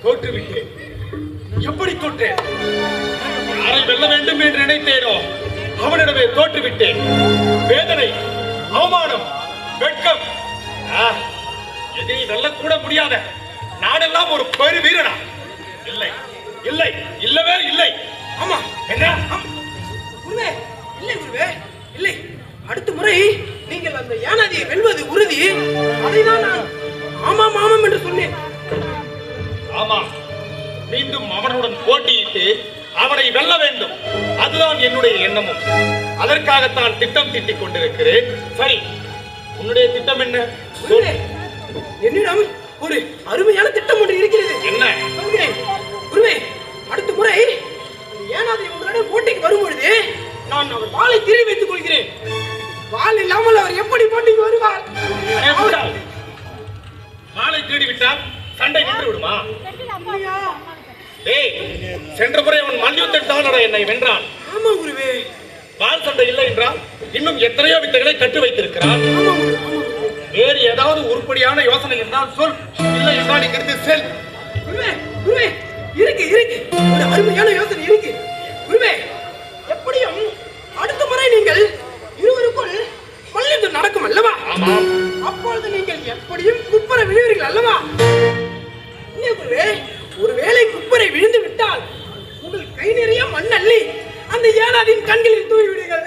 தோற்றுவிட்டேன். எப்படி தோற்றேன்? யாரை வெல்ல வேண்டும் என்று நினைத்தேனோ அவனிடமே தோற்றுவிட்டேன். வேதனை, அவமானம், வெட்கம். எதிரி வெல்லக்கூட முடியாத நாடெல்லாம் ஒரு பெரு வீரனா? இல்லை, இல்லை, இல்லவே இல்லை. ஆமா, என்ன? குருவே, இல்லை குருவே, இல்லை. அடுத்த முறை நீங்கள் அந்த யானாதியை வெல்வது உறுதி. அதைதான் நான் ஆமாம் ஆமாம் என்று சொன்னேன். ஆமா, மீண்டும் அவனுடன் போட்டியிட்டு அவனை வெல்ல வேண்டும். அதுதான் என்னுடைய எண்ணமும். அதற்காகத்தான் திட்டம் தீட்டிக் கொண்டிருக்கிறேன். சரி, உன்னுடைய திட்டம் என்ன? என்னிடம் ஒரு அருமையான திட்டம் ஒன்று இருக்கிறது. என்ன? குருவே, அடுத்த முறை ஏனாதி உங்களுடன் போட்டிக்கு வரும்பொழுது நான் அவர் வாளை திருடி வைத்துக் கொள்கிறேன். வாள் இல்லாமல் அவர் எப்படி போட்டிக்கு வருவார்? வாளை திருடி விட்டால் சண்டை நின்று விடுமா? சென்ற முறை அவன் மல்யுத்தத்தால் என்னை வென்றான். ஆமா குருவே. வாள் சண்டை இல்லை என்றால் இன்னும் எத்தனையோ வித்தைகளை கற்று வைத்திருக்கிறான். வேறு ஏதாவது உருப்படியான யோசனை என்றால் சொல். இல்லை என்றால் இங்கிருந்து செல். குருவே, குருவே, இருக்கு இருக்கு, ஒரு அருமையான யோசனை இருக்கு. குருவே, எப்படியும் அடுத்த முறை நீங்கள் இருவருக்குள் மல்யுத்தம் நடக்கும் அல்லவா? ஆமாம். அப்பொழுது நீங்கள் எப்படியும் குப்பரை விழுவீர்கள் அல்லவா? இல்லை குருவே, ஒருவேளை குப்பரை விழுந்து விட்டால் உங்கள் கை நிறைய மண் அள்ளி அந்த ஏனாதின் கண்களில் தூவி விடுங்கள்.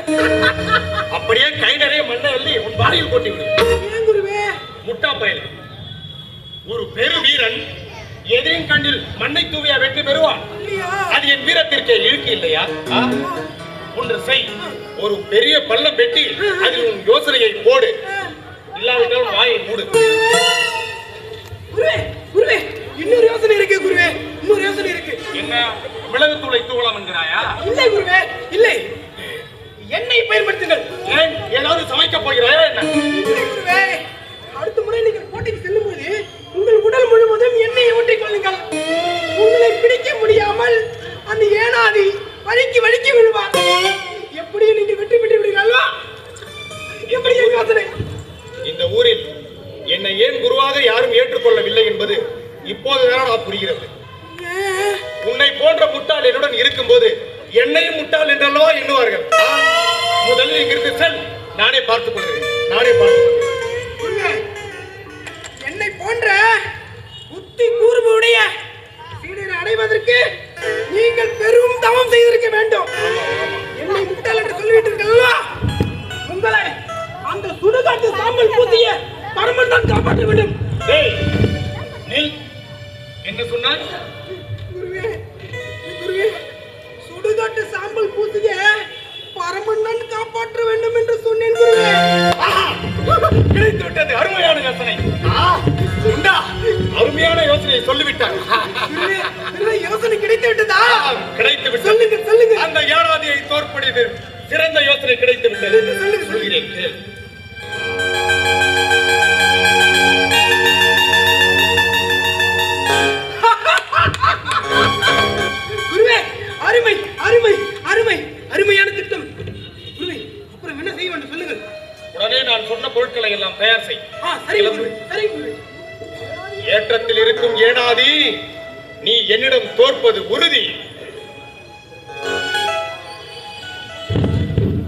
அப்படியே கை நிறைய மண்ணை அள்ளி உன் வாயில் போட்டி விடு. ஏன் குருவே? முட்டா பயல். ஒரு பெரு வீரன் எதிரின் கண்ணில் மண்ணை தூவியா வெற்றி பெறுவான்? அது என் வீரத்திற்கே இழுக்கு இல்லையா? ஒன்று செய், ஒரு பெரிய பள்ளம் வெட்டி அதில் உன் யோசனையை போடு. இல்லாவிட்டால் வாயை மூடு. குருவே, குருவே, இன்னொரு யோசனை இருக்கு குருவே, இன்னொரு யோசனை இருக்கு. என்ன? மிளகு தூளை தூவலாம் என்கிறாயா? இல்லை குருவே, இல்லை. எண்ணெய் பயன்படுத்துங்கள். ஏன், ஏதாவது சமைக்க போகிறாயா என்ன? இல்லை குருவே, அடுத்த முறை நீங்கள் போட்டிக்கு செல்லும் போது உங்கள் உடல் முழுவதும் எண்ணெயை ஊற்றிக் கொள்ளுங்கள். உங்களை பிடிக்க முடியாமல் அந்த ஏனாதி வழுக்கி வழுக்கி விழுவார். எப்படியும் நீங்கள் வெற்றி பெற்று விடுவீர்களா? எப்படி யோசனை? இந்த ஊரில் என்னை ஏன் குருவாக யாரும் ஏற்றுக்கொள்ளவில்லை என்பது இப்போதுதான் நான் புரிகிறது. உன்னை போன்ற முட்டாள் என்னுடன் இருக்கும்போது என்னையும் முட்டாள் என்றல்லவா எண்ணுவார்கள். முதலில் இங்கிருந்து செல். நானே பார்த்துக் கொள்கிறேன். நானே பார்த்துக் கொள்கிறேன். என்னை போன்ற புத்தி கூர்மையுடைய சீடரை அடைவதற்கு நீங்கள் பெரும் தவம் செய்திருக்க வேண்டும். என்னை முட்டாள் என்று சொல்லிவிட்டீர்கள். உங்களை அந்த சுடுகாட்டு சாம்பல் பூசிய பரமன் தான் காப்பாற்ற வேண்டும். நீ என்ன சொன்னாய்? குருவே, குருவே, சுடுகாட்டு சாம்பல் பூசிய பரமன் தான் காப்பாற்ற வேண்டும் என்று சொன்னேன் குருவே. கிடைத்து விட்டது அருமையான யோசனை. அருமையான யோசனையை சொல்லிவிட்டார். யோசனை கிடைத்து விட்டதா? கிடைத்து விட்டது. சொல்லுங்க சொல்லுங்க. அந்த ஏனாதியை தோற்கடித்து சிறந்த யோசனை கிடைத்து விட்டது. சொல்கிறேன் கேள். குருவே, அருமை அருமை அருமை, அருமையான திட்டம். குருவே, அப்புறம் என்ன செய்ய வேண்டும் சொல்லுங்கள். உடனே நான் சொன்ன பொருட்களை எல்லாம் தயார் செய். சரி குருவே, சரி குருவே. ஏற்றத்தில் இருக்கும் ஏனாதி, நீ என்னிடம் தோற்பது உறுதி.